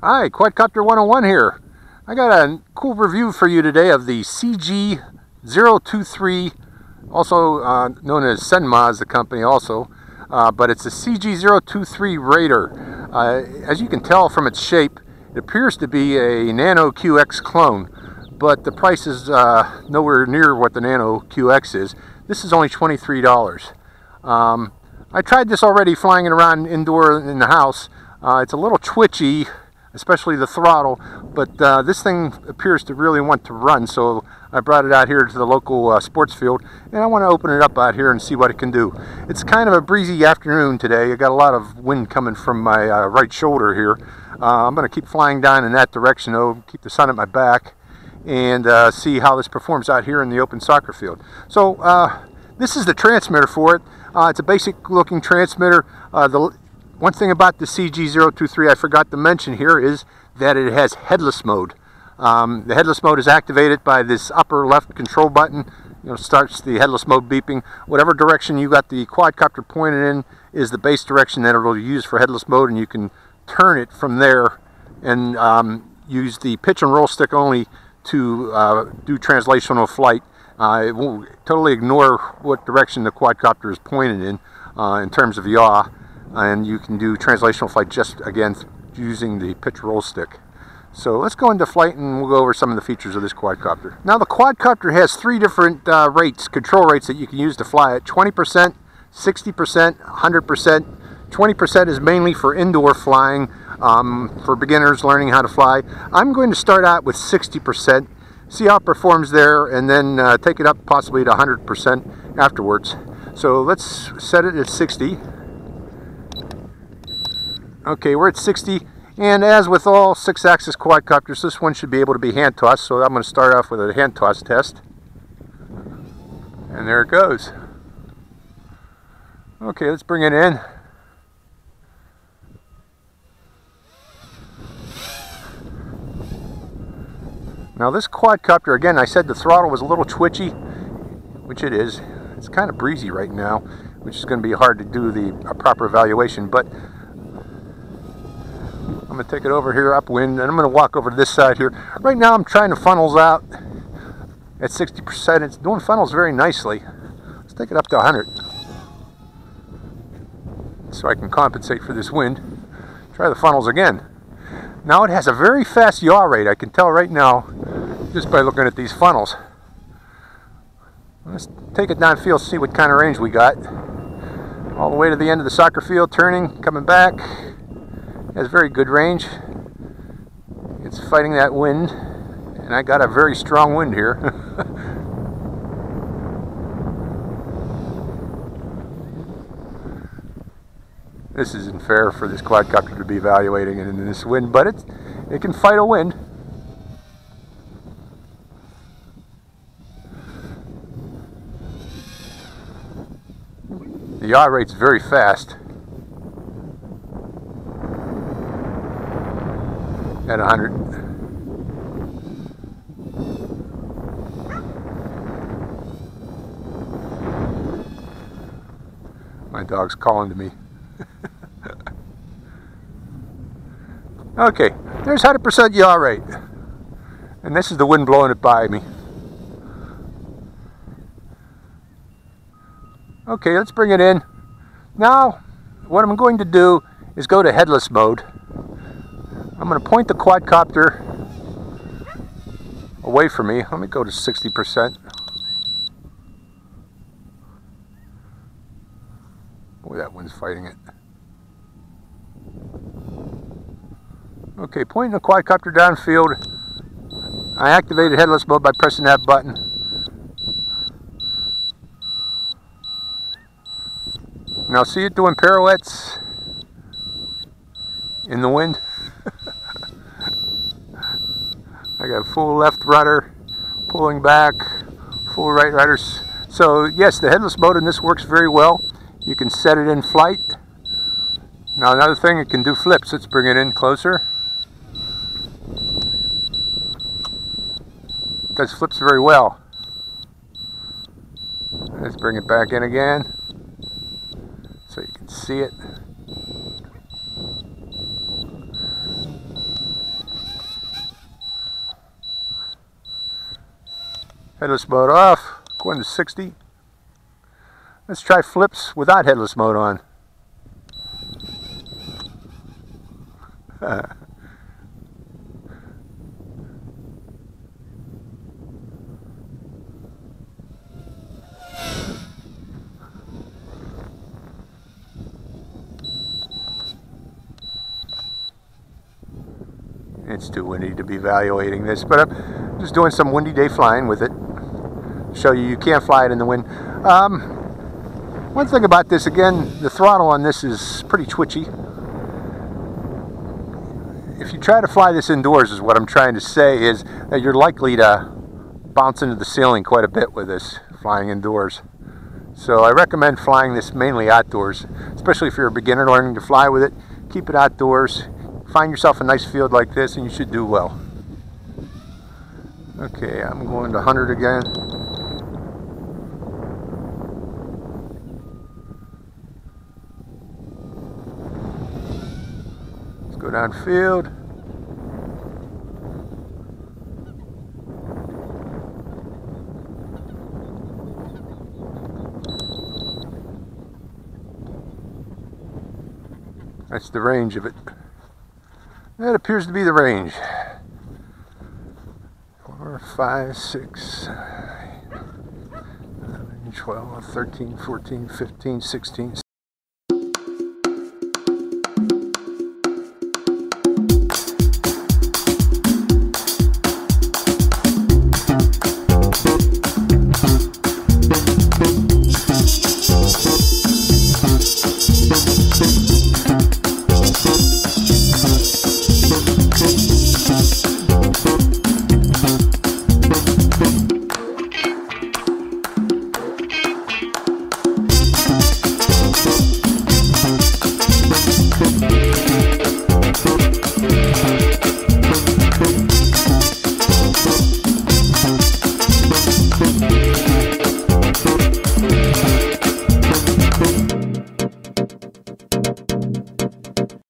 Hi, Quadcopter 101 here. I got a cool review for you today of the CG023, also known as Senma is the company also, but it's a CG023 Raider. As you can tell from its shape, it appears to be a Nano QX clone, but the price is nowhere near what the Nano QX is. This is only $23. I tried this already flying it around indoor in the house. It's a little twitchy, especially the throttle, but this thing appears to really want to run, so I brought it out here to the local sports field, and I want to open it up out here and see what it can do. It's kind of a breezy afternoon today. I got a lot of wind coming from my right shoulder here. I'm going to keep flying down in that direction though, keep the sun at my back, and see how this performs out here in the open soccer field. So this is the transmitter for it. It's a basic looking transmitter. One thing about the CG023 I forgot to mention here is that it has headless mode. The headless mode is activated by this upper left control button. Starts the headless mode beeping. Whatever direction you got the quadcopter pointed in is the base direction that it'll use for headless mode, and you can turn it from there and use the pitch and roll stick only to do translational flight. It will totally ignore what direction the quadcopter is pointed in terms of yaw. And you can do translational flight just again using the pitch roll stick. So let's go into flight and we'll go over some of the features of this quadcopter. Now the quadcopter has three different rates, control rates that you can use to fly it: 20%, 60%, 100%. 20% is mainly for indoor flying, for beginners learning how to fly. I'm going to start out with 60%, see how it performs there, and then take it up possibly to 100% afterwards. So let's set it at 60. Okay, we're at 60, and as with all 6-axis quadcopters, this one should be able to be hand tossed, so I'm going to start off with a hand toss test. And there it goes. Okay, let's bring it in. Now this quadcopter, again, I said the throttle was a little twitchy, which it is. It's kind of breezy right now, which is going to be hard to do a proper evaluation, but I'm going to take it over here upwind, and I'm going to walk over to this side here. Right now I'm trying to funnels out at 60%. It's doing funnels very nicely. Let's take it up to 100 so I can compensate for this wind. Try the funnels again. Now it has a very fast yaw rate. I can tell right now just by looking at these funnels. Let's take it downfield, see what kind of range we got. All the way to the end of the soccer field, turning, coming back. Has very good range. It's fighting that wind, and I got a very strong wind here. This isn't fair for this quadcopter to be evaluating it in this wind, but it can fight a wind. The yaw rate's very fast. At 100. My dog's calling to me. Okay, there's 100% yaw rate. And this is the wind blowing it by me. Okay, let's bring it in. Now, what I'm going to do is go to headless mode. I'm going to point the quadcopter away from me. Let me go to 60%. Boy, that wind's fighting it. Okay, pointing the quadcopter downfield. I activated headless mode by pressing that button. Now see it doing pirouettes in the wind. I got full left rudder, pulling back, full right rudder. So yes, the headless mode in this works very well. You can set it in flight. Now another thing, it can do flips. Let's bring it in closer. It does flips very well. Let's bring it back in again so you can see it. Headless mode off. Going to 60. Let's try flips without headless mode on. It's too windy to be evaluating this, but I'm just doing some windy day flying with it. Show you can't fly it in the wind. One thing about this, again, the throttle on this is pretty twitchy. If you try to fly this indoors, is what I'm trying to say, is that you're likely to bounce into the ceiling quite a bit with this flying indoors. So I recommend flying this mainly outdoors, especially if you're a beginner learning to fly with it. Keep it outdoors. Find yourself a nice field like this and you should do well. Okay, I'm going to 100 again. Let's go downfield. That's the range of it. That appears to be the range. 4, 5, 6, 11, 12, 13, 14, 15, 16.